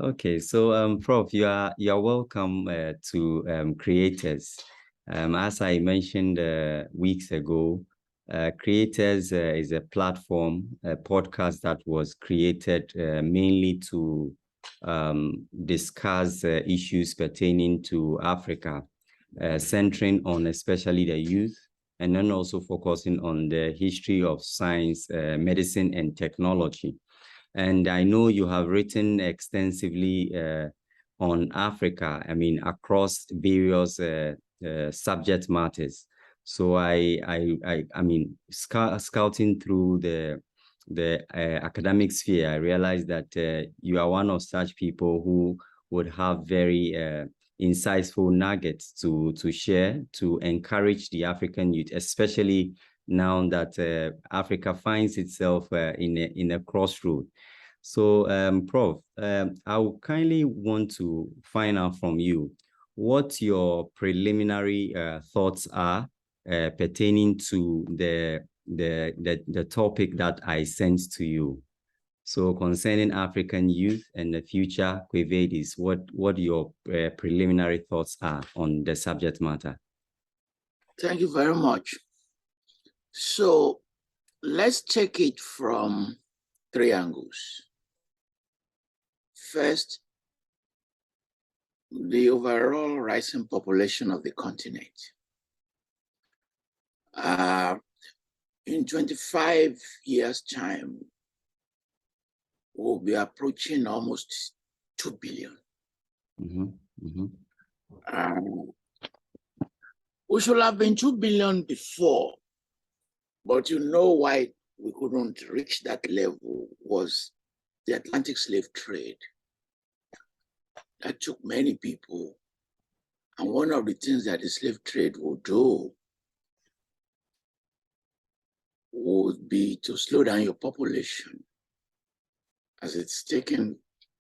Okay, so Prof, you are welcome to Creators. As I mentioned weeks ago, Creators is a platform, a podcast that was created mainly to discuss issues pertaining to Africa, centering on especially the youth, and then also focusing on the history of science, medicine, and technology. And I know you have written extensively on Africa, I mean, across various subject matters. So I mean, scouting through the academic sphere, I realized that you are one of such people who would have very insightful nuggets to share to encourage the African youth, especially now that Africa finds itself in a crossroad. So, Prof, I would kindly want to find out from you what your preliminary thoughts are pertaining to the topic that I sent to you. So, concerning African youth and the future, Quo Vadis, what your preliminary thoughts are on the subject matter? Thank you very much. So let's take it from three angles. First, the overall rising population of the continent. In 25 years' time, we'll be approaching almost 2 billion. We should have been 2 billion before, but you know why we couldn't reach that level was the Atlantic slave trade. That took many people. And one of the things that the slave trade would do would be to slow down your population as it's taken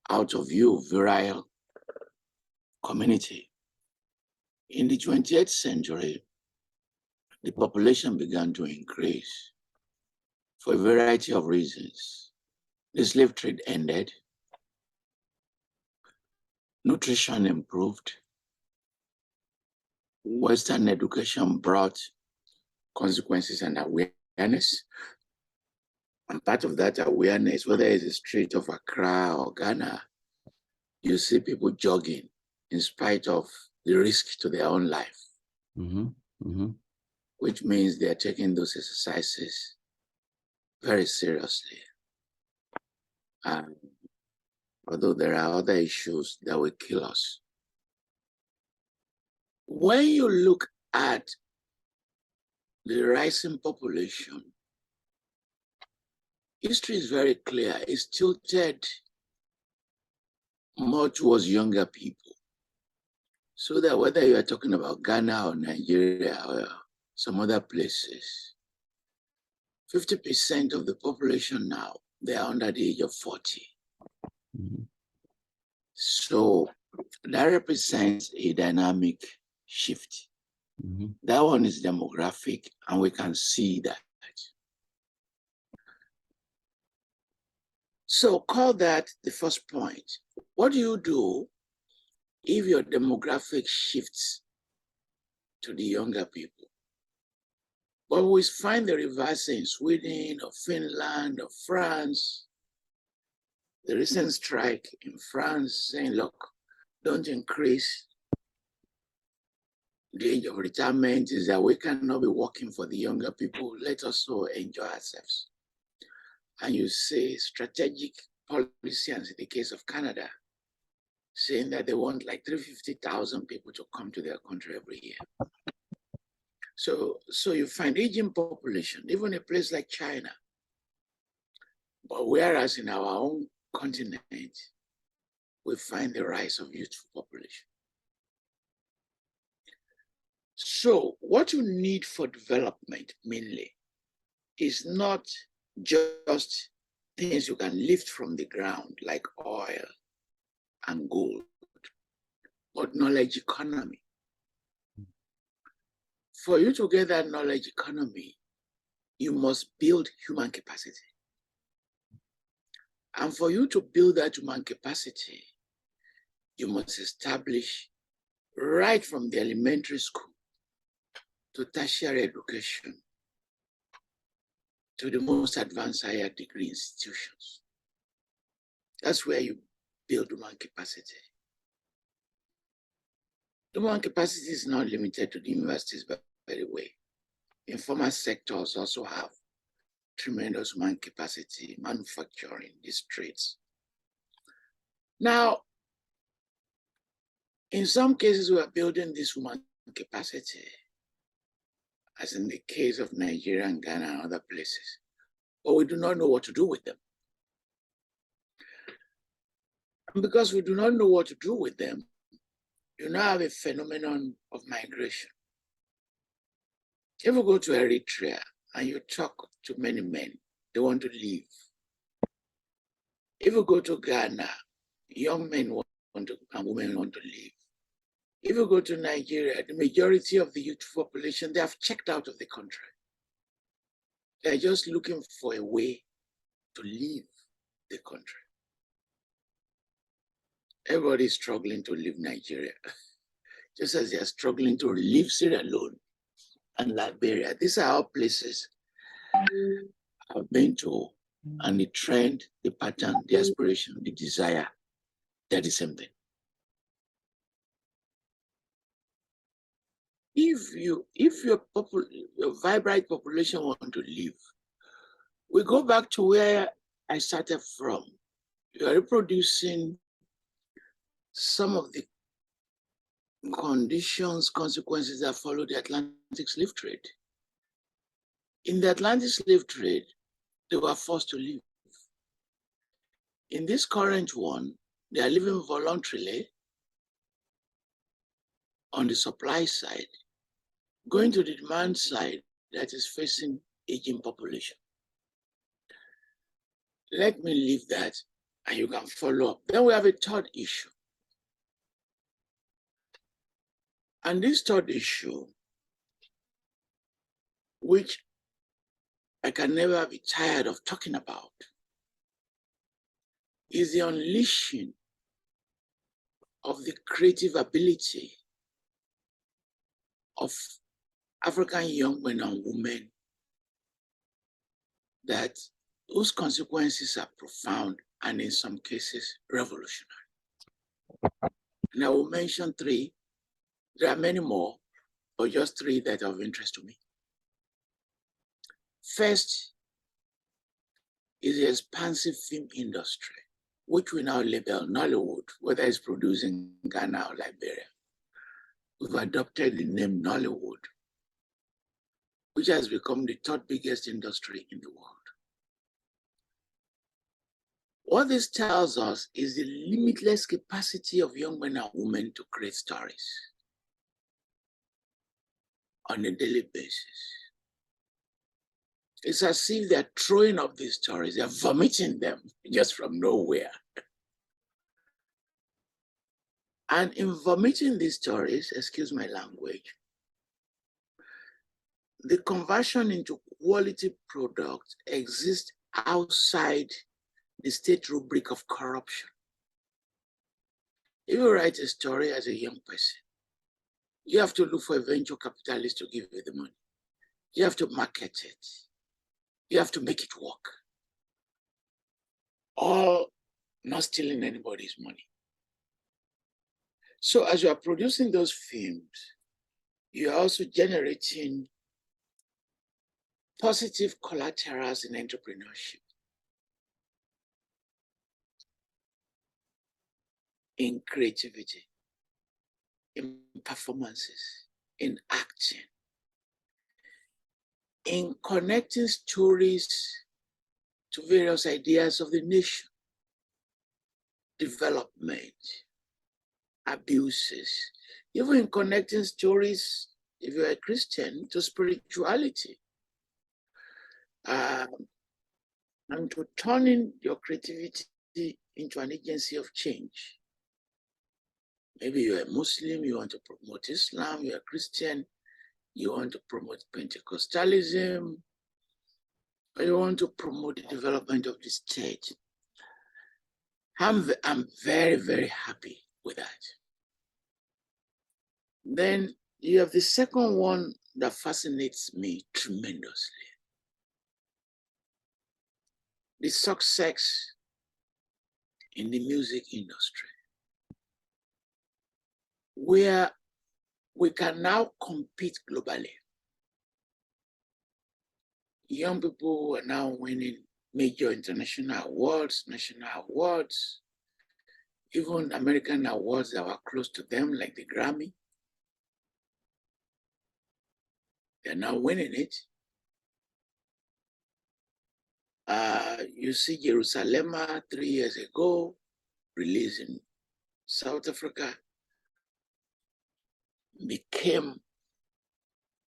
out of you, virile community. In the 20th century, the population began to increase for a variety of reasons. The slave trade ended, nutrition improved, Western education brought consequences and awareness. And part of that awareness, whether it's the street of Accra or Ghana, you see people jogging in spite of the risk to their own life, which means they're taking those exercises very seriously. Although there are other issues that will kill us. When you look at the rising population, history is very clear. It's tilted more towards younger people. So that whether you are talking about Ghana or Nigeria or some other places, 50% of the population now, they are under the age of 40. So that represents a dynamic shift. That one is demographic, and we can see that. So call that the first point. What do you do if your demographic shifts to the younger people? But we find the reverse in Sweden or Finland or France. The recent strike in France saying, look, don't increase the age of retirement, is that we cannot be working for the younger people. Let us so enjoy ourselves. And you see strategic politicians in the case of Canada saying that they want like 350,000 people to come to their country every year. So you find aging population, even a place like China. But whereas in our own continent, we find the rise of youthful population. So what you need for development mainly is not just things you can lift from the ground like oil and gold, but knowledge economy. For you to get that knowledge economy, you must build human capacity. And for you to build that human capacity, you must establish right from the elementary school to tertiary education to the most advanced higher degree institutions. That's where you build human capacity. Human capacity is not limited to the universities, by the way. Informal sectors also have tremendous human capacity, manufacturing, these trades. Now, in some cases, we are building this human capacity, as in the case of Nigeria and Ghana and other places, but we do not know what to do with them. And because we do not know what to do with them, you now have a phenomenon of migration. If you go to Eritrea and you talk to many men, they want to leave. If you go to Ghana, young men want to, and women want to leave. If you go to Nigeria, the majority of the youth population, they have checked out of the country. They're just looking for a way to leave the country. Everybody is struggling to leave Nigeria, just as they are struggling to leave Sierra Leone and Liberia. These are all places I've been to, and the trend, the pattern, the aspiration, the desire, they're the same thing. If your vibrant population want to leave, we go back to where I started from. You are reproducing some of the conditions, consequences that follow the Atlantic slave trade. In the Atlantic slave trade, they were forced to leave. In this current one, they are living voluntarily on the supply side, going to the demand side that is facing aging population. Let me leave that and you can follow up. Then we have a third issue. And this third issue, which I can never be tired of talking about, is the unleashing of the creative ability of African young men and women that whose consequences are profound and in some cases revolutionary. And I will mention three. There are many more, but just three that are of interest to me. First is the expansive film industry, which we now label Nollywood, whether it's produced in Ghana or Liberia. We've adopted the name Nollywood, which has become the third biggest industry in the world. What this tells us is the limitless capacity of young men and women to create stories on a daily basis. It's as if they're throwing up these stories, they're vomiting them just from nowhere. And in vomiting these stories, excuse my language, the conversion into quality product exists outside the state rubric of corruption. If you write a story as a young person, you have to look for a venture capitalist to give you the money. You have to market it. You have to make it work. All not stealing anybody's money. So as you are producing those films, you are also generating positive collaterals in entrepreneurship, in creativity, in performances, in acting, in connecting stories to various ideas of the nation, development, abuses, even in connecting stories, if you're a Christian, to spirituality, and to turning your creativity into an agency of change. Maybe you're a Muslim, you want to promote Islam, you're a Christian, you want to promote Pentecostalism, or you want to promote the development of the state. I'm very, very happy with that. Then you have the second one that fascinates me tremendously. The success in the music industry, where we can now compete globally. Young people are now winning major international awards, national awards, even American awards that were close to them, like the Grammy. They're now winning it. You see Jerusalem 3 years ago, released in South Africa, became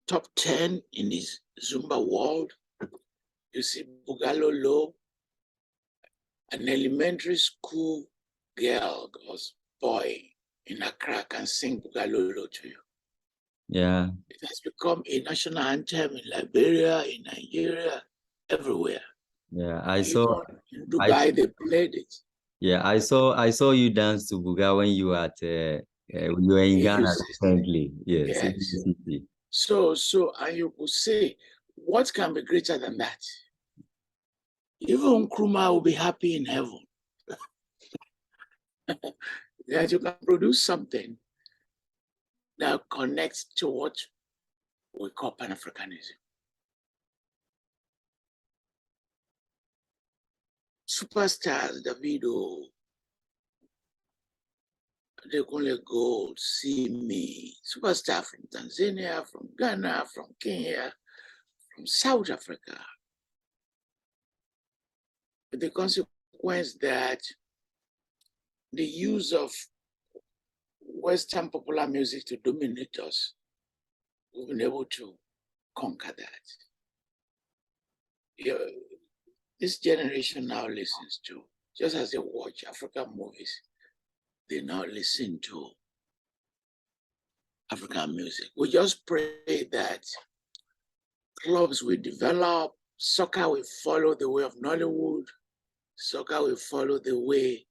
top 10 in this Zumba world. You see Bugalolo, an elementary school girl or boy in Accra can sing Bugalolo to you. Yeah. It has become a national anthem in Liberia, in Nigeria, everywhere. Yeah, Even in Dubai, they played it. Yeah, I saw you dance to Buga when you were at you were in Ghana recently. Yes. Yes. So and you could say, what can be greater than that? Even Nkrumah will be happy in heaven that you can produce something that connects to what we call Pan-Africanism. Superstars, Davido, Adekunle Gold, See Me, superstar from Tanzania, from Ghana, from Kenya, from South Africa. With the consequence that the use of Western popular music to dominate us, we've been able to conquer that. You know, this generation now listens to, just as they watch African movies, they now listen to African music. We just pray that clubs will develop, soccer will follow the way of Nollywood, soccer will follow the way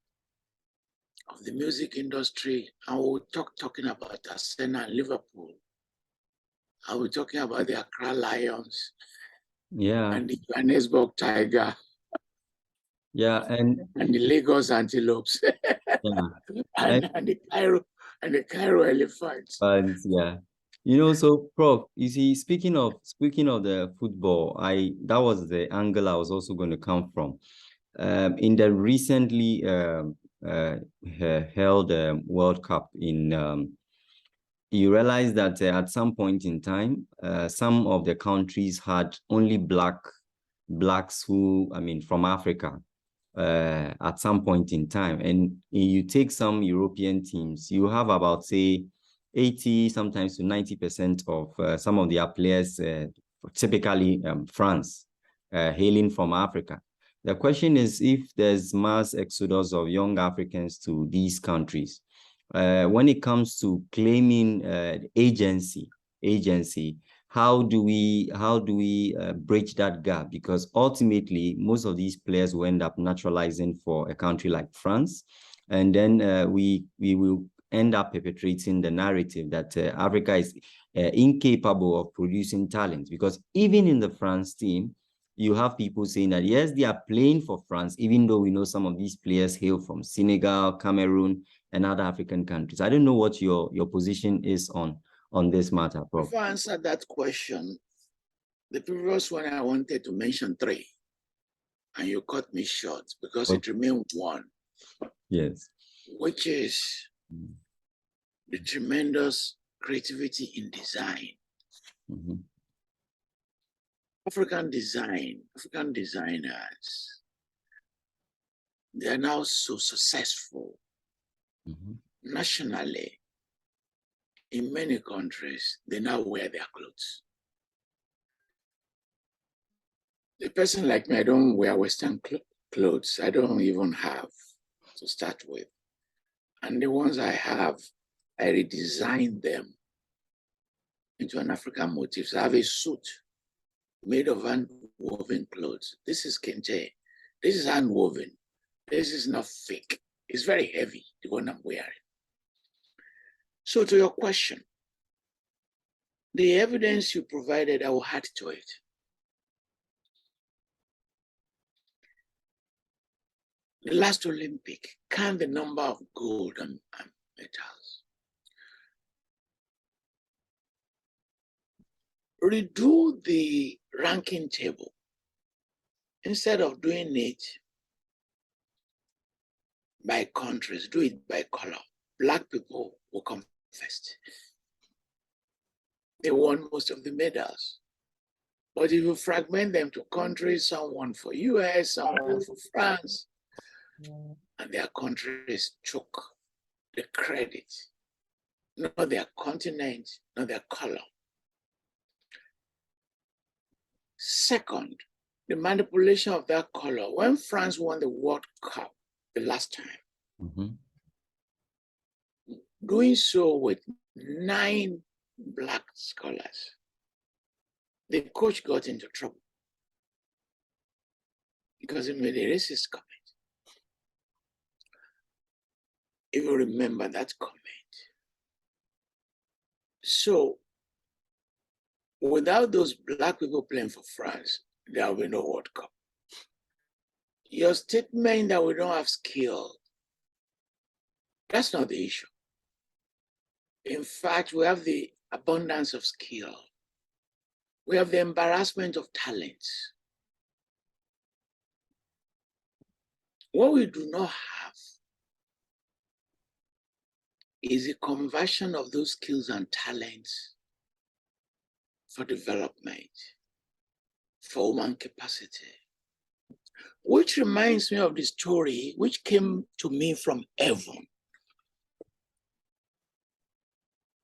of the music industry, and we'll talking about Arsenal and Liverpool. And we're talking about the Accra Lions, Yeah. and the Johannesburg Tiger. Yeah, and the Lagos Antelopes. yeah. and the Cairo Elephants. Yeah. You know, so Prof, you see, speaking of the football, that was the angle I was also going to come from. In the recently held World Cup you realize that at some point in time, some of the countries had only blacks who, I mean, from Africa at some point in time. And you take some European teams, you have about, say, 80, sometimes to 90% of some of their players, typically France, hailing from Africa. The question is if there's mass exodus of young Africans to these countries, when it comes to claiming agency, how do we bridge that gap? Because ultimately, most of these players will end up naturalizing for a country like France, and then we will end up perpetrating the narrative that Africa is incapable of producing talent. Because even in the France team, you have people saying that yes, they are playing for France, even though we know some of these players hail from Senegal, Cameroon, and other African countries. I don't know what your position is on this matter, Prof. Before I answer that question, the previous one I wanted to mention 3, and you cut me short because it remained 1. Yes. Which is the tremendous creativity in design. Mm-hmm. African designers, they are now so successful nationally. In many countries, they now wear their clothes. A person like me, I don't wear Western clothes. I don't even have to start with. And the ones I have, I redesigned them into an African motif. So I have a suit made of hand-woven clothes. This is kente. This is hand-woven. This is not fake. It's very heavy, the one I'm wearing. So to your question, the evidence you provided, I will add to it. The last Olympic, count the number of gold and metals. Redo the ranking table. Instead of doing it by countries, do it by color. Black people will come first. They won most of the medals. But if you fragment them to countries, some won for US, some won for France, and their countries took the credit, not their continent, not their color. Second, the manipulation of that color. When France won the World Cup the last time, doing so with 9 Black scholars, the coach got into trouble because he made a racist comment. If you remember that comment. So without those Black people playing for France, there will be no World Cup. Your statement that we don't have skill, that's not the issue. In fact, we have the abundance of skill. We have the embarrassment of talents. What we do not have is a conversion of those skills and talents for development, for human capacity. Which reminds me of the story which came to me from heaven.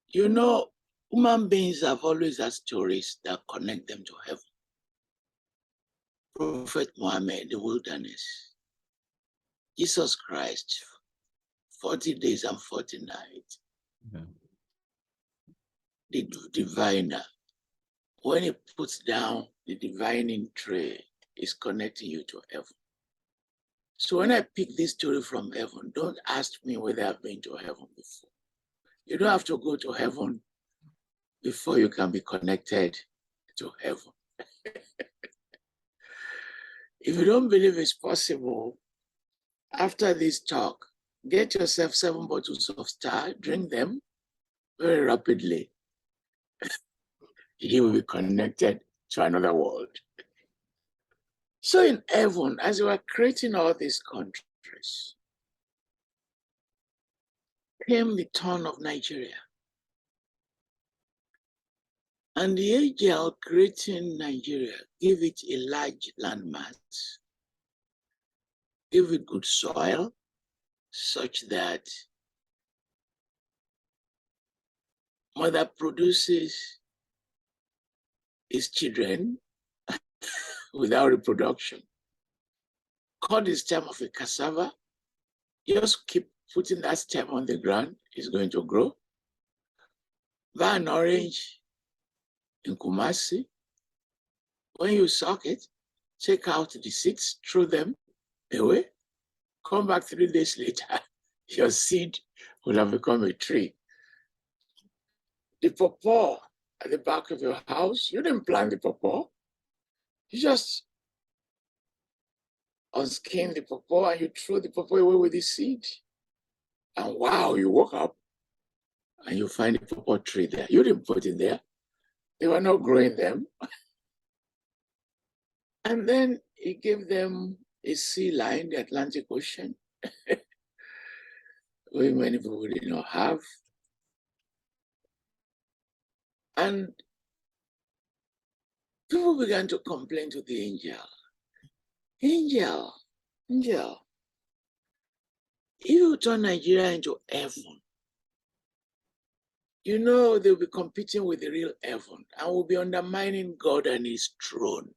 You know, human beings have always had stories that connect them to heaven. Prophet Muhammad, the wilderness. Jesus Christ, 40 days and 40 nights. Yeah. The diviner, when he puts down the divining tray, is connecting you to heaven. So when I pick this story from heaven, don't ask me whether I've been to heaven before. You don't have to go to heaven before you can be connected to heaven. If you don't believe it's possible, after this talk, get yourself 7 bottles of Star, drink them very rapidly. You will be connected to another world. So in heaven, as we are creating all these countries, came the turn of Nigeria. And the angel creating Nigeria gave it a large landmass, gave it good soil, such that mother produces its children without reproduction. Cut the stem of a cassava, just keep putting that stem on the ground, it's going to grow. Buy an orange in Kumasi. When you suck it, take out the seeds, throw them away. Come back 3 days later, your seed will have become a tree. The pawpaw at the back of your house, you didn't plant the pawpaw. You just unskin the pawpaw and you throw the pawpaw away with the seed. And wow, you woke up and you find the pawpaw tree there. You didn't put it there. They were not growing them. And then he gave them a sea line, the Atlantic Ocean, where many people did not have. And people began to complain to the angel. Angel, if you turn Nigeria into heaven, you know they'll be competing with the real heaven and will be undermining God and his throne.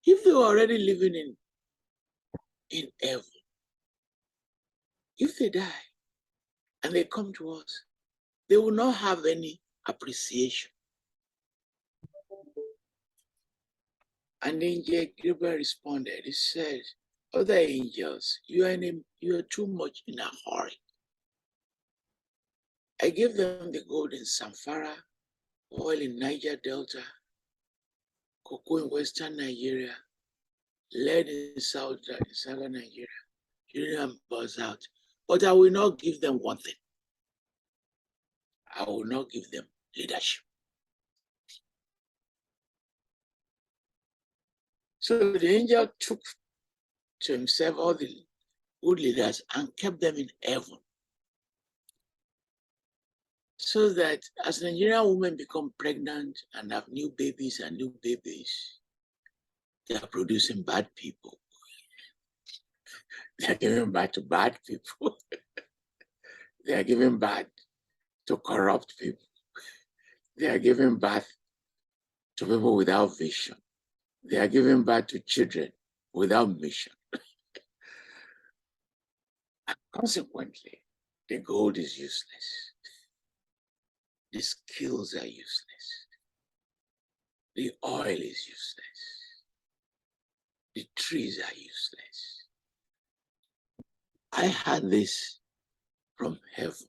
If they were already living in heaven, if they die and they come to us, they will not have any appreciation. And Angel Gabriel responded, he said, other angels, you are too much in a hurry. I give them the gold in Samfara, oil in Niger Delta, cocoa in Western Nigeria, lead in Southern Nigeria, uranium buzz out. But I will not give them one thing. I will not give them leadership. So the angel took to himself all the good leaders and kept them in heaven. So that as Nigerian women become pregnant and have new babies, they are producing bad people. They are giving birth to bad people. They are giving birth to corrupt people. They are giving birth to people without vision. They are giving birth to children without mission. And consequently, the gold is useless. The skills are useless. The oil is useless. The trees are useless. I had this from heaven.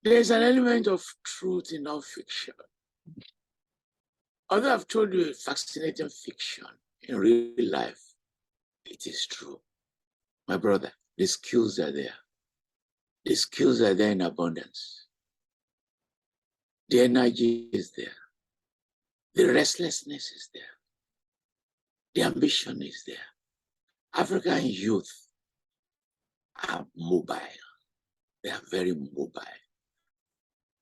There's an element of truth in all fiction. Although I've told you a fascinating fiction, in real life, it is true. My brother, the skills are there. The skills are there in abundance. The energy is there. The restlessness is there. The ambition is there. African youth are mobile. They are very mobile.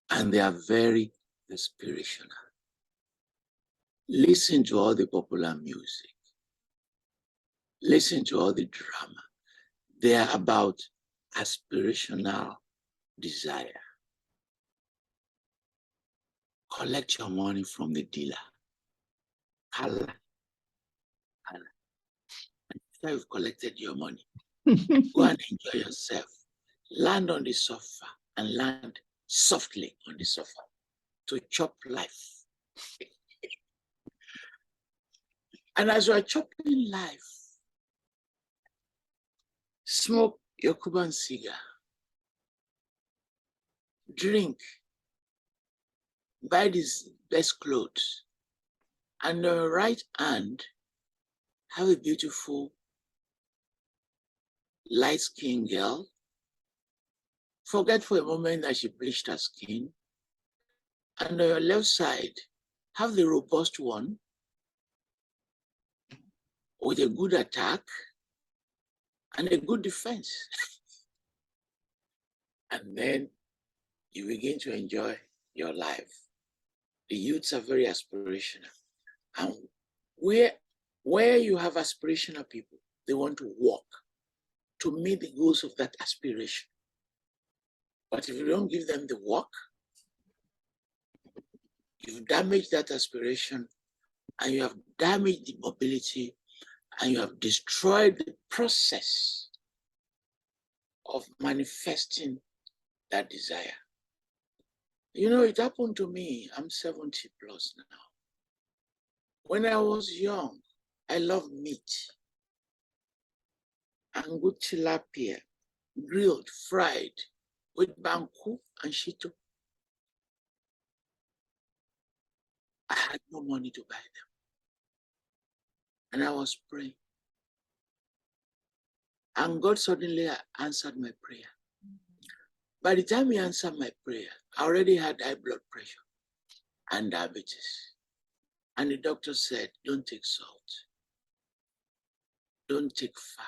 And they are very inspirational. Listen to all the popular music. Listen to all the drama. They are about aspirational desire. Collect your money from the dealer. Hala. After you've collected your money, go and enjoy yourself. Land on the sofa and land softly on the sofa to chop life. And as you are chopping life, smoke your Cuban cigar, drink, buy these best clothes, and on your right hand, have a beautiful light-skinned girl. Forget for a moment that she bleached her skin. And on your left side, have the robust one with a good attack and a good defense. And then you begin to enjoy your life. The youths are very aspirational. And where you have aspirational people, they want to walk to meet the goals of that aspiration. But if you don't give them the walk, you've damaged that aspiration, and you have damaged the mobility, and you have destroyed the process of manifesting that desire. You know, it happened to me. I'm 70 plus now. When I was young, I loved meat and good tilapia, grilled, fried, with banku and shito. I had no money to buy them. And I was praying. And God suddenly answered my prayer. By the time He answered my prayer, I already had high blood pressure and diabetes. And the doctor said, don't take salt. Don't take fat.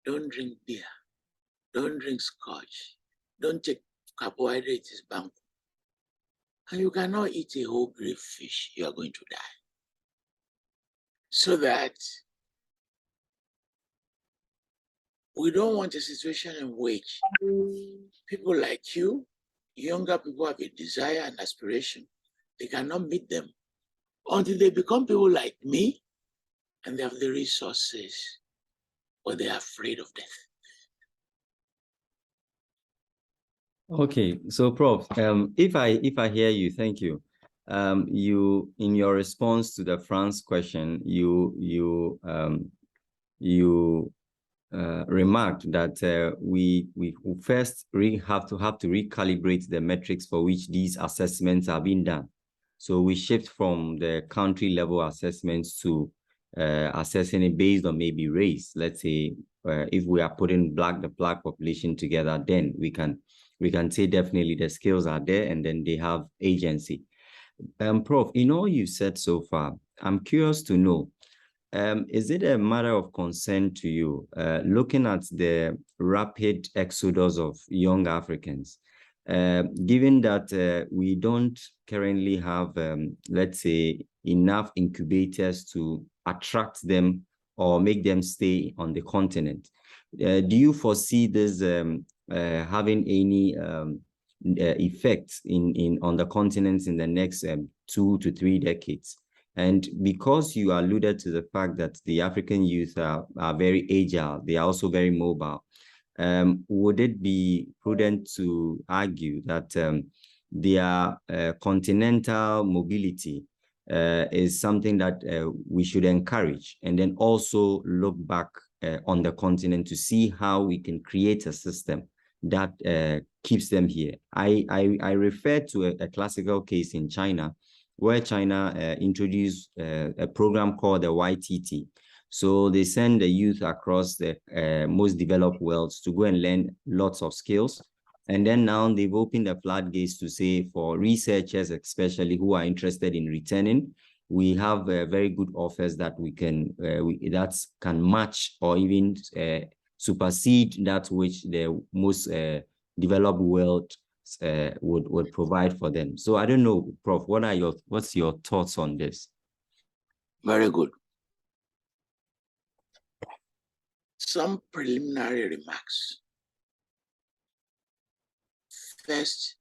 Don't drink beer. Don't drink scotch. Don't take carbohydrates, banku. And you cannot eat a whole grilled fish. You are going to die. So that we don't want a situation in which people like you, younger people, have a desire and aspiration. They cannot meet them until they become people like me and they have the resources, but they are afraid of death. Okay, so Prof, if I hear you, thank you. You, in your response to the France question, you remarked that we first have to recalibrate the metrics for which these assessments are being done. So we shift from the country level assessments to assessing it based on maybe race. Let's say if we are putting the black population together, then we can say definitely the skills are there and then they have agency. Prof, in all you said so far, I'm curious to know, is it a matter of concern to you, looking at the rapid exodus of young Africans, given that we don't currently have, let's say, enough incubators to attract them or make them stay on the continent? Do you foresee this having any effects on the continent in the next 2 to 3 decades? And because you alluded to the fact that the African youth are very agile, they are also very mobile, would it be prudent to argue that their continental mobility is something that we should encourage, and then also look back on the continent to see how we can create a system that keeps them here? I refer to a classical case in China, where China introduced a program called the YTT. So they send the youth across the most developed worlds to go and learn lots of skills. And then now they've opened the floodgates to say for researchers, especially who are interested in returning, we have very good offers that we can that can match or even supersede that which the most developed world would provide for them. So I don't know, Prof, what's your thoughts on this? Very good. Some preliminary remarks. First,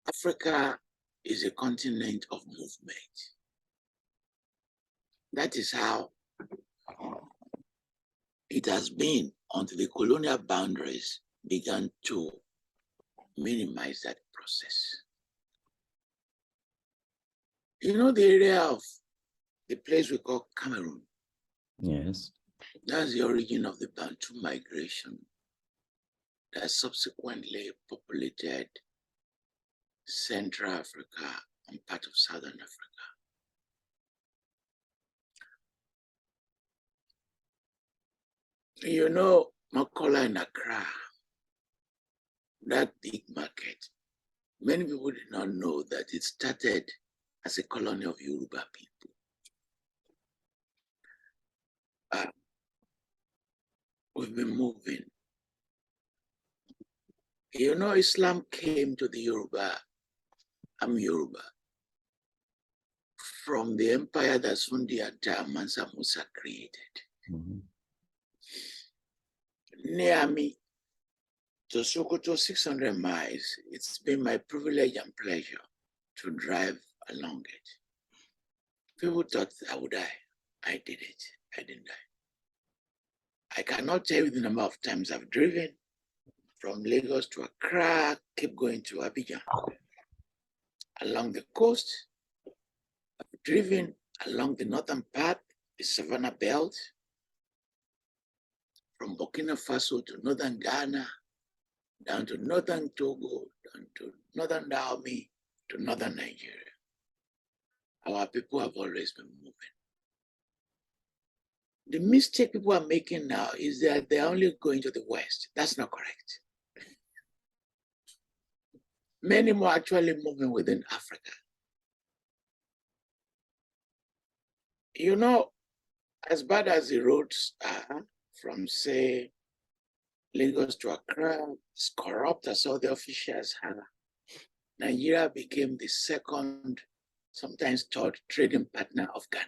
Africa is a continent of movement. That is how it has been until the colonial boundaries began to minimize that process. You know the area of the place we call Cameroon? Yes. That's the origin of the Bantu migration that subsequently populated Central Africa and part of Southern Africa. You know, Makola in Accra, that big market, many people did not know that it started as a colony of Yoruba people. We've been moving. You know, Islam came to the Yoruba, I'm Yoruba, from the empire that Sundi Ata Mansa Musa created. Mm-hmm. Near me, to Sokoto, 600 miles, it's been my privilege and pleasure to drive along it. People thought I would die. I did it. I didn't die. I cannot tell you the number of times I've driven from Lagos to Accra, keep going to Abidjan. Along the coast, I've driven along the northern part, the Savannah Belt, from Burkina Faso to northern Ghana, down to northern Togo, down to northern Dahomey, to northern Nigeria. Our people have always been moving. The mistake people are making now is that they're only going to the West. That's not correct. Many more actually moving within Africa. You know, as bad as the roads are from, say, Lagos to Accra, as corrupt as all the officials are, Nigeria became the second, sometimes third trading partner of Ghana.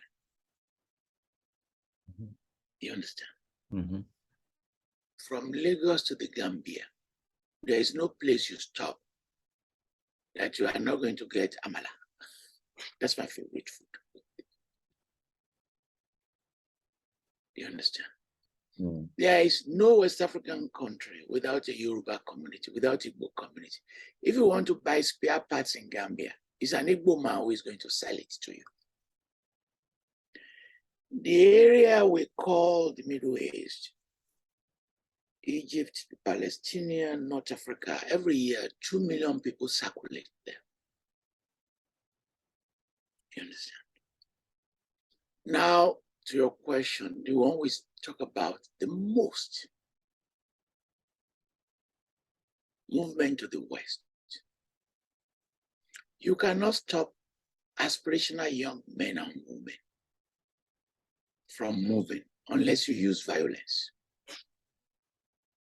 Mm-hmm. You understand? Mm-hmm. From Lagos to the Gambia, there is no place you stop that you are not going to get amala. That's my favorite food. You understand? Mm. There is no West African country without a Yoruba community, without a Igbo community. If you want to buy spare parts in Gambia, it's an Igbo man who is going to sell it to you. The area we call the Middle East Egypt, the Palestinian, North Africa, every year, 2 million people circulate there. You understand? Now, to your question, the one we talk about the most, movement to the West. You cannot stop aspirational young men and women from moving unless you use violence.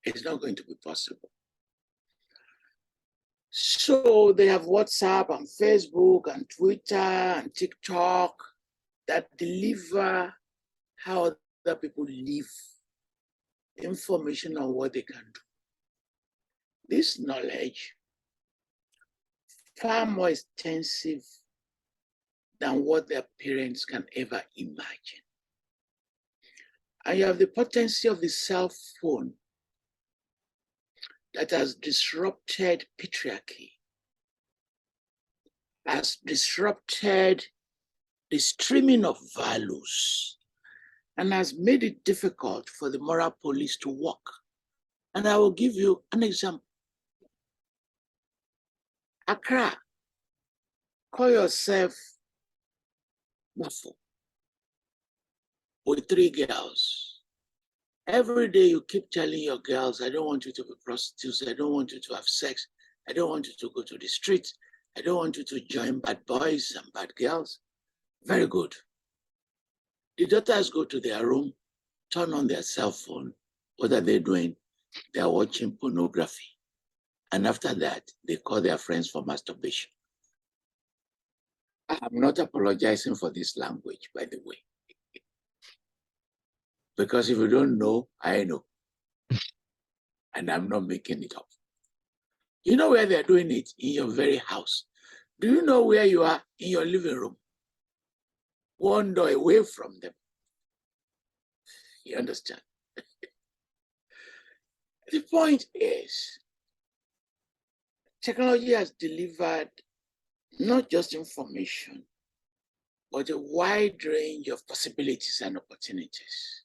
It's not going to be possible. So they have WhatsApp and Facebook and Twitter and TikTok that deliver how other people live, information on what they can do. This knowledge, far more extensive than what their parents can ever imagine. And you have the potency of the cell phone that has disrupted patriarchy, has disrupted the streaming of values, and has made it difficult for the moral police to work. And I will give you an example. Accra, call yourself Buffalo with 3 girls. Every day you keep telling your girls, I don't want you to be prostitutes, I don't want you to have sex, I don't want you to go to the streets, I don't want you to join bad boys and bad girls. Very good. The daughters go to their room, turn on their cell phone. What are they doing? They are watching pornography. And after that, they call their friends for masturbation. I'm not apologizing for this language, by the way. Because if you don't know, I know. And I'm not making it up. You know where they're doing it? In your very house. Do you know where you are? In your living room. One door away from them. You understand? The point is, technology has delivered not just information, but a wide range of possibilities and opportunities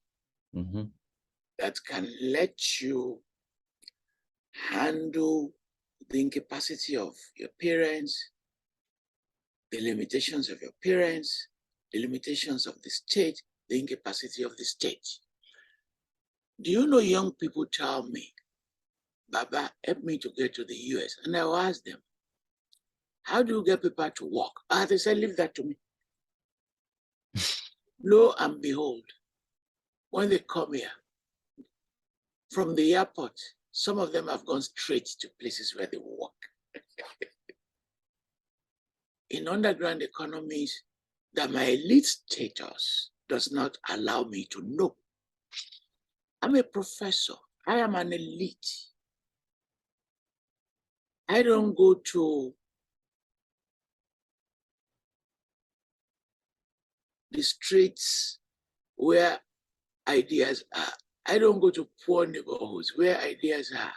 that can let you handle the incapacity of your parents, the limitations of your parents, the limitations of the state, the incapacity of the state. Do you know young people tell me, Baba, help me to get to the US? And I will ask them, how do you get people to work? They say, leave that to me. Lo and behold, when they come here, from the airport, some of them have gone straight to places where they work. In underground economies that my elite status does not allow me to know. I'm a professor. I am an elite. I don't go to the streets where ideas are. I don't go to poor neighborhoods where ideas are.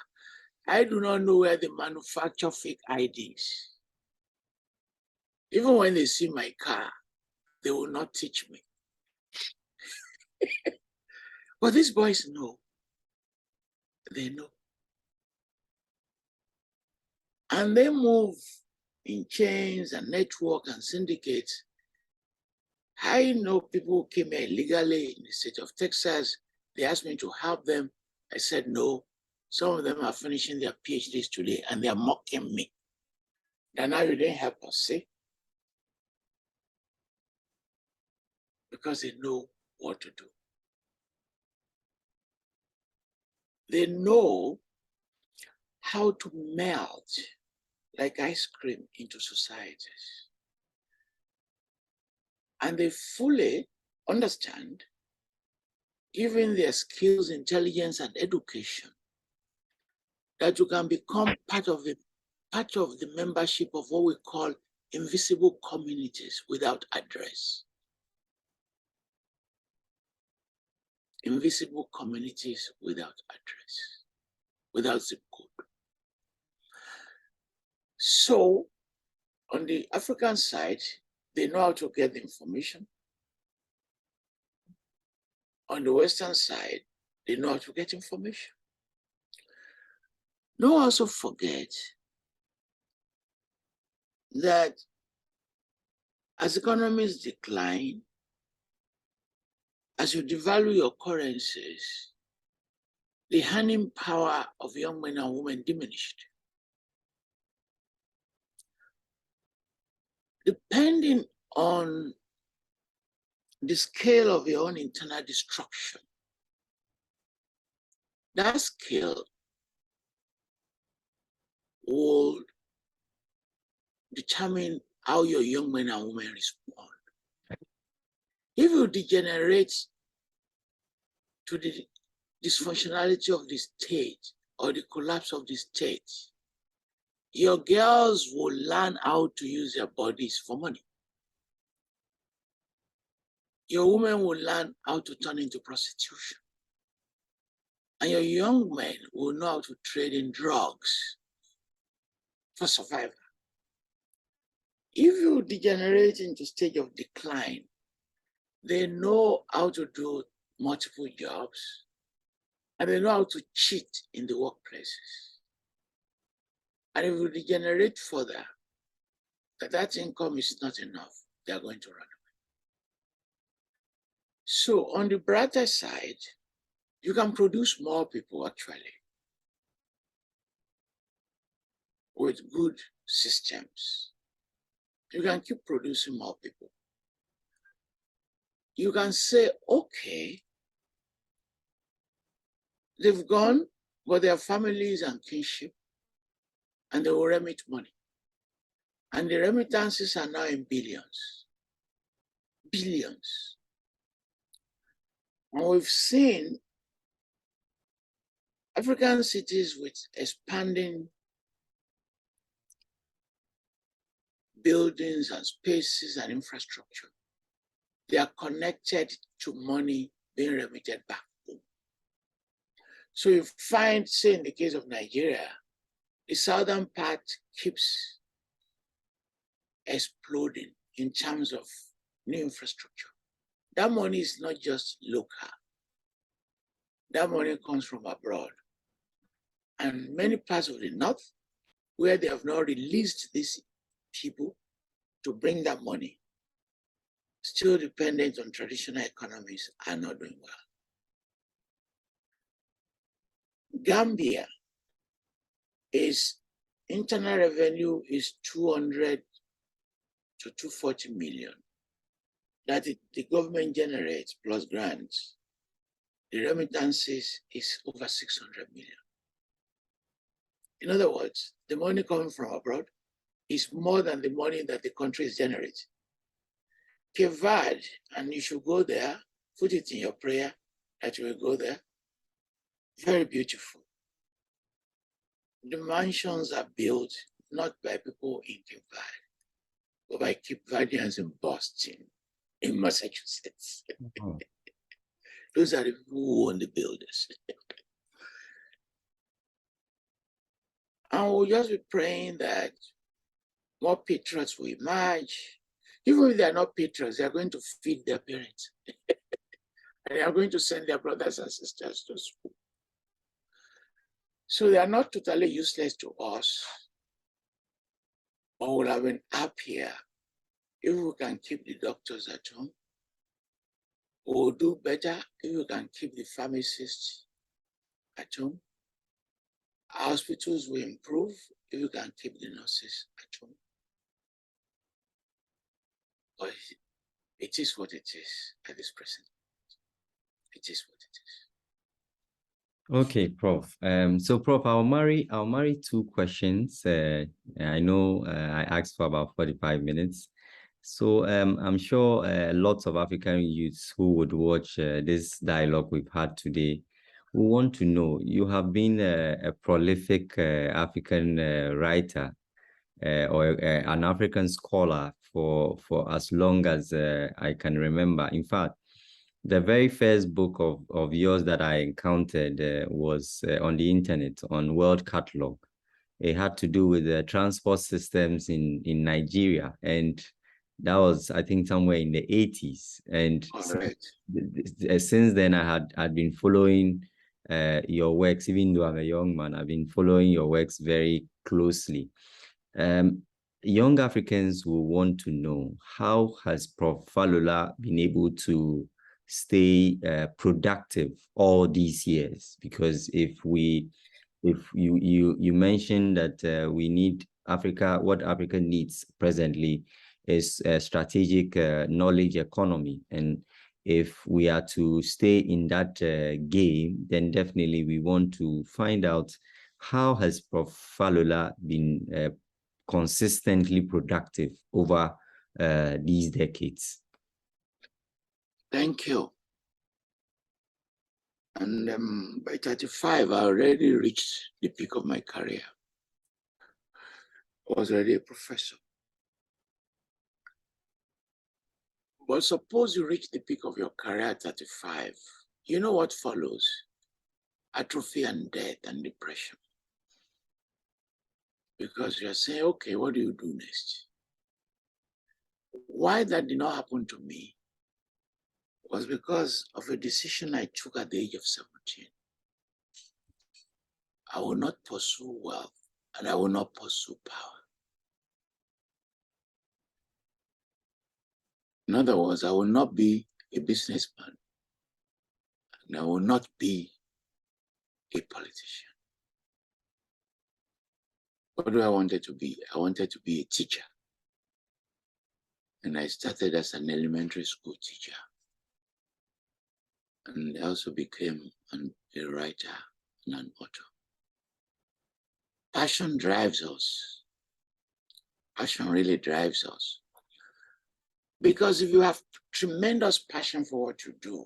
I do not know where they manufacture fake IDs. Even when they see my car, they will not teach me. But these boys know. They know. And they move in chains and network and syndicates. I know people who came here illegally in the state of Texas. They asked me to help them. I said no. Some of them are finishing their PhDs today and they are mocking me. And now you didn't help us, see? Because they know what to do. They know how to melt like ice cream into societies. And they fully understand, given their skills, intelligence, and education, that you can become part of the membership of what we call invisible communities without address. Invisible communities without address, without zip code. So on the African side, they know how to get the information. On the Western side, they know how to get information. Don't also forget that as economies decline, as you devalue your currencies, the earning power of young men and women diminished. Depending on the scale of your own internal destruction, that scale will determine how your young men and women respond. If you degenerate to the dysfunctionality of the state or the collapse of the state, your girls will learn how to use their bodies for money. Your women will learn how to turn into prostitution. And your young men will know how to trade in drugs for survival. If you degenerate into stage of decline, they know how to do multiple jobs and they know how to cheat in the workplaces. And if you degenerate further, that income is not enough, they are going to run away. So on the brighter side, you can produce more people actually with good systems. You can keep producing more people. You can say, okay, they've gone, but their families and kinship, and they will remit money. And the remittances are now in billions. Billions. And we've seen African cities with expanding buildings and spaces and infrastructure. They are connected to money being remitted back home. So you find, say in the case of Nigeria, the southern part keeps exploding in terms of new infrastructure. That money is not just local. That money comes from abroad. And many parts of the north, where they have not released these people to bring that money, still dependent on traditional economies, are not doing well. Gambia is internal revenue is 200 to 240 million that the government generates plus grants. The remittances is over 600 million. In other words, the money coming from abroad is more than the money that the country is generating. Quo Vadis, and you should go there, put it in your prayer that you will go there. Very beautiful. The mansions are built not by people in Quo Vadis, but by Quo Vadians in Boston, in Massachusetts. Oh. Those are the people who own the buildings. And we'll just be praying that more patriots will emerge. Even if they are not patriots, they are going to feed their parents. And they are going to send their brothers and sisters to school. So they are not totally useless to us. But we'll have been happier if we can keep the doctors at home. We'll do better if we can keep the pharmacists at home. Our hospitals will improve if we can keep the nurses at home. But it is what it is at this present. It is what it is. Okay, Prof. So, Prof, I'll marry two questions. I know I asked for about 45 minutes. So I'm sure lots of African youths who would watch this dialogue we've had today will want to know, you have been a prolific African writer or an African scholar for as long as I can remember. In fact, the very first book of yours that I encountered was on the internet, on World Catalog. It had to do with the transport systems in Nigeria. And that was, I think, somewhere in the 80s. And since then, I had been following your works. Even though I'm a young man, I've been following your works very closely. Young Africans will want to know, how has Prof. Falola been able to stay productive all these years? Because if you mentioned that we need Africa, what Africa needs presently is a strategic knowledge economy. And if we are to stay in that game, then definitely we want to find out, how has Prof. Falola been consistently productive over these decades? Thank you. And by 35, I already reached the peak of my career. I was already a professor. But suppose you reach the peak of your career at 35, you know what follows? Atrophy and death and depression. Because you're saying, okay, what do you do next? Why that did not happen to me was because of a decision I took at the age of 17. I will not pursue wealth and I will not pursue power. In other words, I will not be a businessman and I will not be a politician. What do I wanted to be? I wanted to be a teacher. And I started as an elementary school teacher. And I also became a writer and an author. Passion drives us. Passion really drives us. Because if you have tremendous passion for what you do,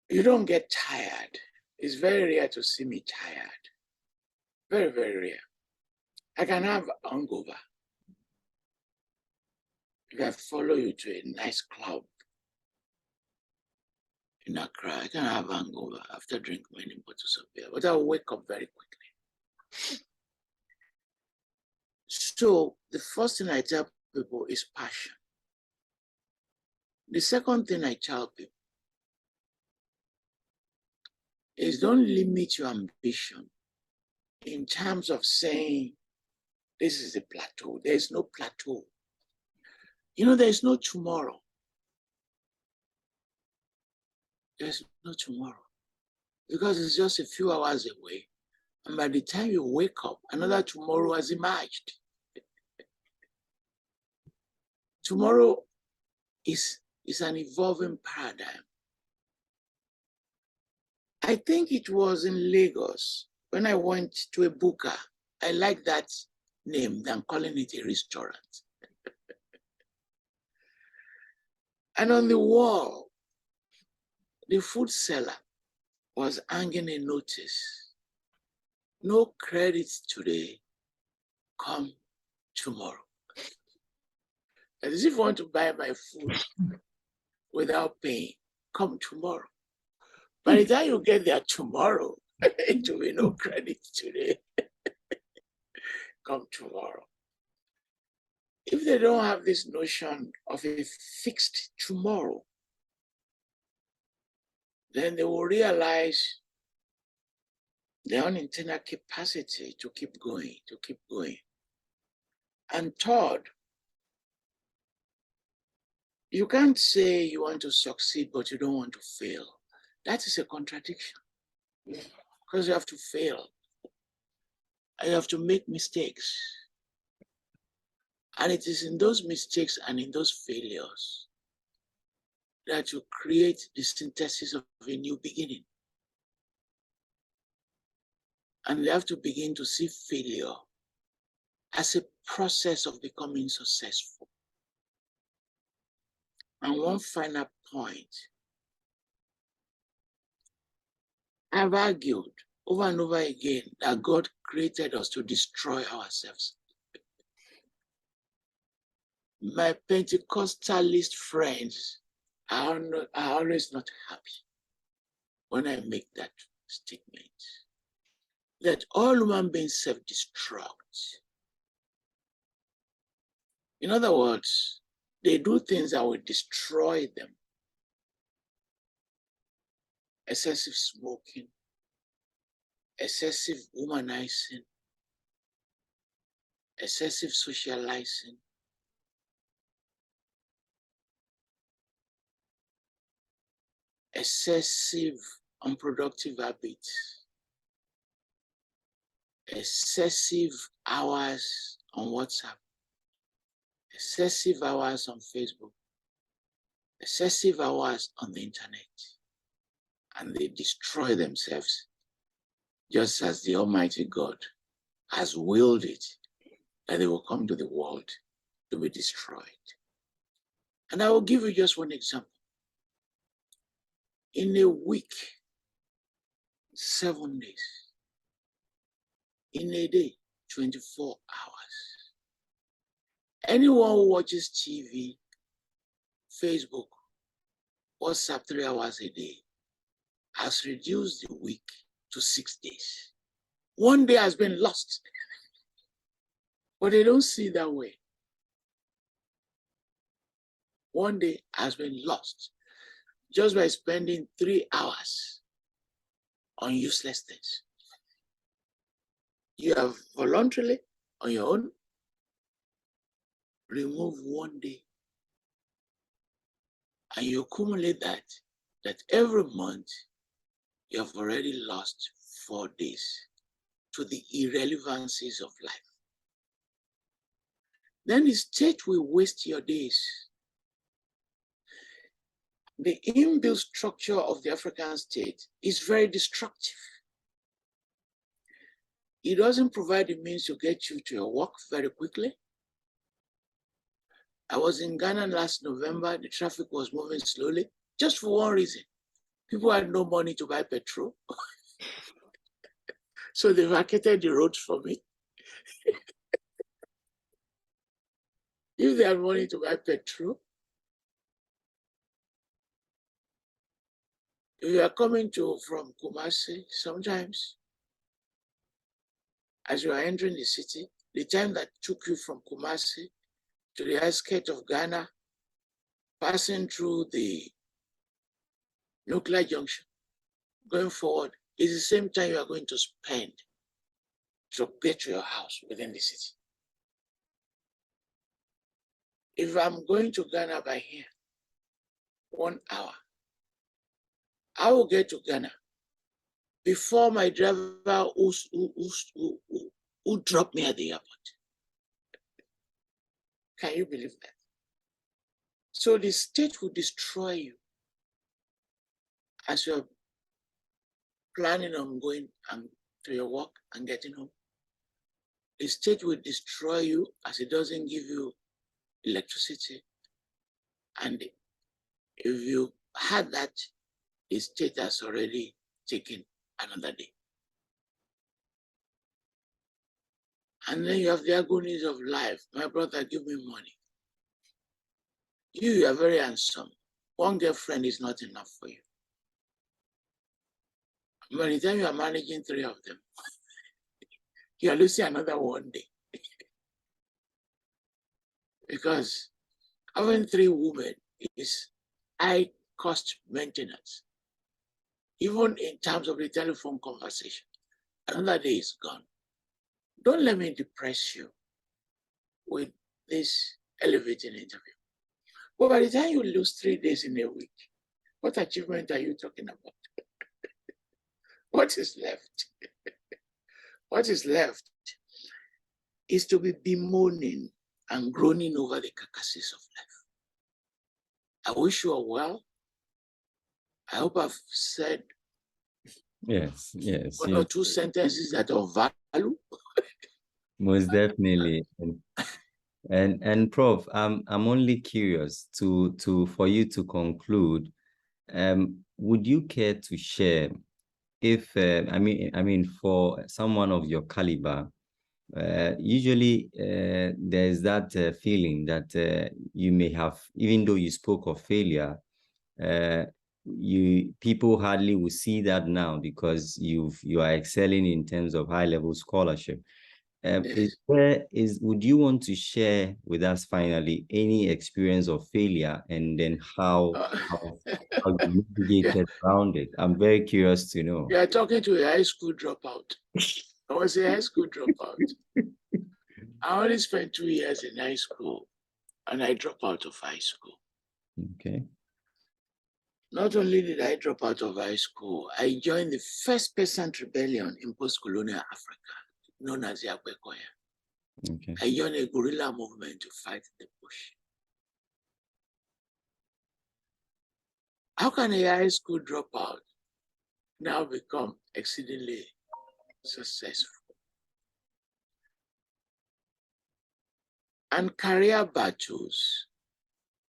you don't get tired. It's very rare to see me tired. Very, very rare. I can have hangover. If I follow you to a nice club in Accra, I can have hangover after drinking many bottles of beer, but I'll wake up very quickly. So the first thing I tell people is passion. The second thing I tell people is, don't limit your ambition in terms of saying, this is a plateau. There is no plateau. You know, there is no tomorrow. There's no tomorrow. Because it's just a few hours away. And by the time you wake up, another tomorrow has emerged. Tomorrow is an evolving paradigm. I think it was in Lagos when I went to a buka. I like that name than calling it a restaurant. And on the wall, the food seller was hanging a notice: no credits today, come tomorrow. As if you want to buy my food without paying, come tomorrow. By the time you get there tomorrow, it will be no credits today. Come tomorrow. If they don't have this notion of a fixed tomorrow, then they will realize their own internal capacity to keep going, to keep going. And third, you can't say you want to succeed, but you don't want to fail. That is a contradiction. Because you have to fail. And you have to make mistakes. And it is in those mistakes and in those failures that you create the synthesis of a new beginning. And you have to begin to see failure as a process of becoming successful. And one final point, I've argued over and over again that God created us to destroy ourselves. My Pentecostalist friends are always not happy when I make that statement, that all human beings self-destruct. In other words, they do things that will destroy them. excessive smoking, excessive womanizing, excessive socializing, excessive unproductive habits, excessive hours on WhatsApp, excessive hours on Facebook, excessive hours on the internet, and they destroy themselves just as the Almighty God has willed it, that they will come to the world to be destroyed. And I will give you just one example. In a week, 7 days. In a day, 24 hours. Anyone who watches TV, Facebook, WhatsApp 3 hours a day has reduced the week to 6 days. 1 day has been lost. But they don't see it that way. 1 day has been lost just by spending 3 hours on useless things. You have voluntarily, on your own, remove 1 day. And you accumulate that every month, you have already lost 4 days to the irrelevancies of life. Then the state will waste your days. The inbuilt structure of the African state is very destructive. It doesn't provide the means to get you to your work very quickly. I was in Ghana last November. The traffic was moving slowly, just for one reason. People had no money to buy petrol. So they vacated the roads for me. If they had money to buy petrol, if you are coming from Kumasi, sometimes, as you are entering the city, the time that took you from Kumasi to the outskirts of Ghana, passing through the nuclear junction, going forward, is the same time you are going to spend to get to your house within the city. If I'm going to Ghana by here, 1 hour, I will get to Ghana before my driver who dropped me at the airport. Can you believe that? So the state will destroy you as you're planning on going to your work and getting home. The state will destroy you as it doesn't give you electricity. And if you had that, the state has already taken another day. And then you have the agonies of life. My brother, give me money. You are very handsome. One girlfriend is not enough for you. By the time you are managing 3 of them, you are losing another 1 day. Because having 3 women is high cost maintenance. Even in terms of the telephone conversation, another day is gone. Don't let me depress you with this elevating interview. But by the time you lose 3 days in a week, what achievement are you talking about? What is left? What is left is to be bemoaning and groaning over the carcasses of life. I wish you are well. I hope I've said Yes. one or 2 sentences that are of value. Most definitely. And Prof, I'm only curious for you to conclude. Would you care to share if I mean for someone of your caliber, usually there's that feeling that you may have, even though you spoke of failure, people hardly will see that now because you are excelling in terms of high level scholarship. Would you want to share with us finally any experience of failure and then how you navigated around it? I'm very curious to know. You are talking to a high school dropout. I was a high school dropout. I only spent 2 years in high school and I dropped out of high school. Okay. Not only did I drop out of high school, I joined the first peasant rebellion in post-colonial Africa, known as Yakwekoya. Okay. I joined a guerrilla movement to fight the bush. How can a high school dropout now become exceedingly successful? And career battles,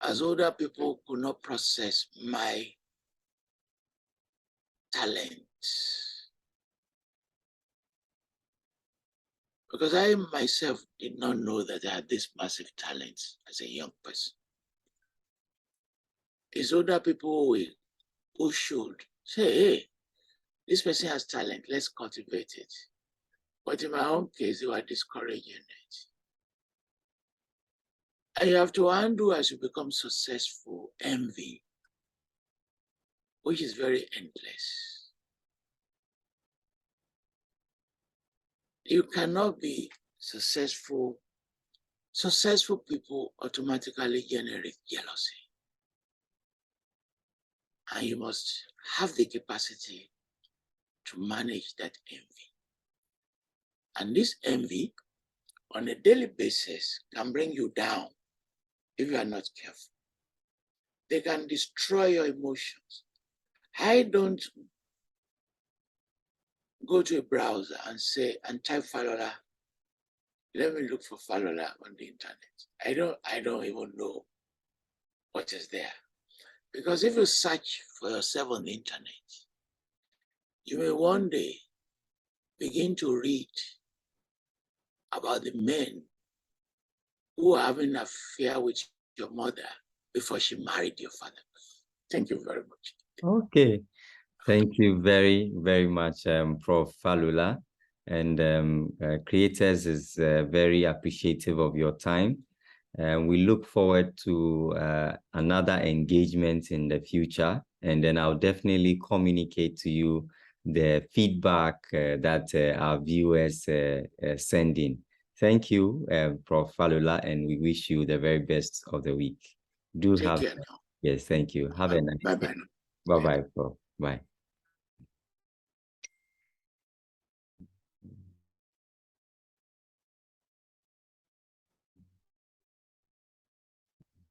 as older people could not process my talents. Because I myself did not know that I had this massive talent as a young person. It's older people who should say, hey, this person has talent, let's cultivate it. But in my own case, they were discouraging it. And you have to undo as you become successful, envy, which is very endless. You cannot be successful. Successful people automatically generate jealousy. And you must have the capacity to manage that envy. And this envy on a daily basis can bring you down if you are not careful. They can destroy your emotions. I don't go to a browser and say, and type Falola. Let me look for Falola on the internet. I don't even know what is there. Because if you search for yourself on the internet, you may one day begin to read about the men who are having an affair with your mother before she married your father. Thank you very much. Okay. Thank you very, very much, Prof. Falula. And Creators is very appreciative of your time. We look forward to another engagement in the future. And then I'll definitely communicate to you the feedback that our viewers send in. Thank you, Prof. Falula, and we wish you the very best of the week. Take care now. Yes, thank you. Have a nice day. Bye-bye. Bye-bye, Prof. Bye.